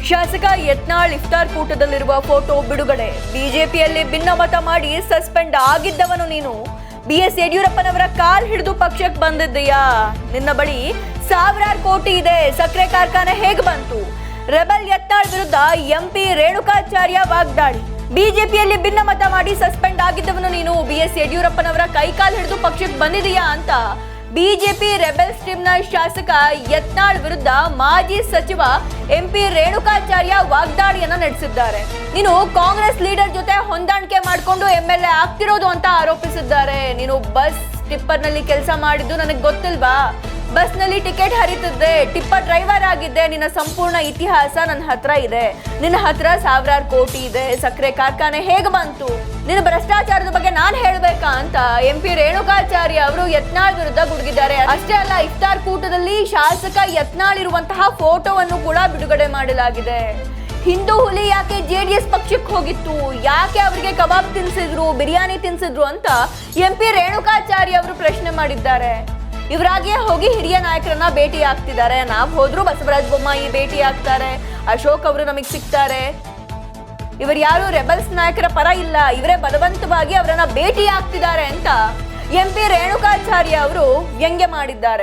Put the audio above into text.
ಶಾಸಕ ಯತ್ನಾಳ್ ಇಫ್ತಾರ್ ಕೂಟದಲ್ಲಿರುವ ಫೋಟೋ ಬಿಡುಗಡೆ. ಬಿಜೆಪಿಯಲ್ಲಿ ಭಿನ್ನಮತ ಮಾಡಿ ಸಸ್ಪೆಂಡ್ ಆಗಿದ್ದವನು ನೀನು. BS ಯಡಿಯೂರಪ್ಪನವರ ಕಾಲ್ ಹಿಡಿದು ಪಕ್ಷಕ್ಕೆ ಬಂದಿದ್ದೀಯಾ? ನಿನ್ನ ಬಳಿ ಸಾವಿರಾರು ಕೋಟಿ ಇದೆ, ಸಕ್ಕರೆ ಕಾರ್ಖಾನೆ ಹೇಗೆ ಬಂತು? ರೆಬಲ್ ಯತ್ನಾಳ್ ವಿರುದ್ಧ MP ರೇಣುಕಾಚಾರ್ಯ ವಾಗ್ದಾಳಿ. ಬಿಜೆಪಿಯಲ್ಲಿ ಭಿನ್ನಮತ ಮಾಡಿ ಸಸ್ಪೆಂಡ್ ಆಗಿದ್ದವನು ನೀನು. BS ಯಡಿಯೂರಪ್ಪನವರ ಕೈಕಾಲ್ ಹಿಡಿದು ಪಕ್ಷಕ್ಕೆ ಬಂದಿದೀಯಾ ಅಂತ ಬಿಜೆಪಿ ರೆಬೆಲ್ಸ್ ಟೀಮ್ನ ಶಾಸಕ ಯತ್ನಾಳ್ ವಿರುದ್ಧ ಮಾಜಿ ಸಚಿವ MP ರೇಣುಕಾಚಾರ್ಯ ವಾಗ್ದಾಳಿಯನ್ನ ನಡೆಸಿದ್ದಾರೆ. ನೀನು ಕಾಂಗ್ರೆಸ್ ಲೀಡರ್ ಜೊತೆ ಹೊಂದಾಣಿಕೆ ಮಾಡಿಕೊಂಡು MLA ಆಗ್ತಿರೋದು ಅಂತ ಆರೋಪಿಸಿದ್ದಾರೆ. ನೀನು ಬಸ್ ಟಿಪ್ಪರ್ ನಲ್ಲಿ ಕೆಲಸ ಮಾಡಿದ್ದು ನನಗೆ ಗೊತ್ತಿಲ್ವಾ? ಬಸ್ ನಲ್ಲಿ ಟಿಕೆಟ್ ಹರಿತಿದ್ದೆ, ಟಿಪ್ಪರ್ ಡ್ರೈವರ್ ಆಗಿದ್ದೆ. ನಿನ್ನ ಸಂಪೂರ್ಣ ಇತಿಹಾಸ ನನ್ನ ಹತ್ರ ಇದೆ. ನಿನ್ನ ಹತ್ರ ಸಾವಿರಾರು ಕೋಟಿ ಇದೆ, ಸಕ್ಕರೆ ಕಾರ್ಖಾನೆ ಹೇಗೆ ಬಂತು? ನಿನ್ನ ಭ್ರಷ್ಟಾಚಾರದ ಬಗ್ಗೆ ನಾನು ಹೇಳ್ಬೇಕಾ ಅಂತ MP ರೇಣುಕಾಚಾರ್ಯ ಅವರು ಯತ್ನಾಳ್ ವಿರುದ್ಧ ಗುಡುಗಿದ್ದಾರೆ. ಅಷ್ಟೇ ಅಲ್ಲ, ಇಫ್ತಾರ್ ಕೂಟದಲ್ಲಿ ಶಾಸಕ ಯತ್ನಾಳ್ ಇರುವಂತಹ ಫೋಟೋವನ್ನು ಕೂಡ ಬಿಡುಗಡೆ ಮಾಡಲಾಗಿದೆ. ಹಿಂದೂ ಹುಲಿ ಯಾಕೆ JDS ಪಕ್ಷಕ್ಕೆ ಹೋಗಿತ್ತು? ಯಾಕೆ ಅವರಿಗೆ ಕಬಾಬ್ ತಿನ್ಸಿದ್ರು, ಬಿರಿಯಾನಿ ತಿನ್ಸಿದ್ರು ಅಂತ MP ರೇಣುಕಾಚಾರ್ಯ ಅವರು ಪ್ರಶ್ನೆ ಮಾಡಿದ್ದಾರೆ. ಇವರಾಗಿಯೇ ಹೋಗಿ ಹಿರಿಯ ನಾಯಕರನ್ನ ಭೇಟಿ ಆಗ್ತಿದ್ದಾರೆ. ನಾವು ಹೋದ್ರು ಬಸವರಾಜ ಬೊಮ್ಮಾಯಿ ಭೇಟಿ ಆಗ್ತಾರೆ, ಅಶೋಕ್ ಅವರು ನಮಗೆ ಸಿಗ್ತಾರೆ. ಇವರು ಯಾರು ರೆಬಲ್ಸ್ ನಾಯಕರ ಪರ ಇಲ್ಲ, ಇವರೇ ಬಲವಂತವಾಗಿ ಅವರನ್ನ ಭೇಟಿ ಆಗ್ತಿದ್ದಾರೆ ಅಂತ MP ರೇಣುಕಾಚಾರ್ಯ ಅವರು ವ್ಯಂಗ್ಯ ಮಾಡಿದ್ದಾರೆ.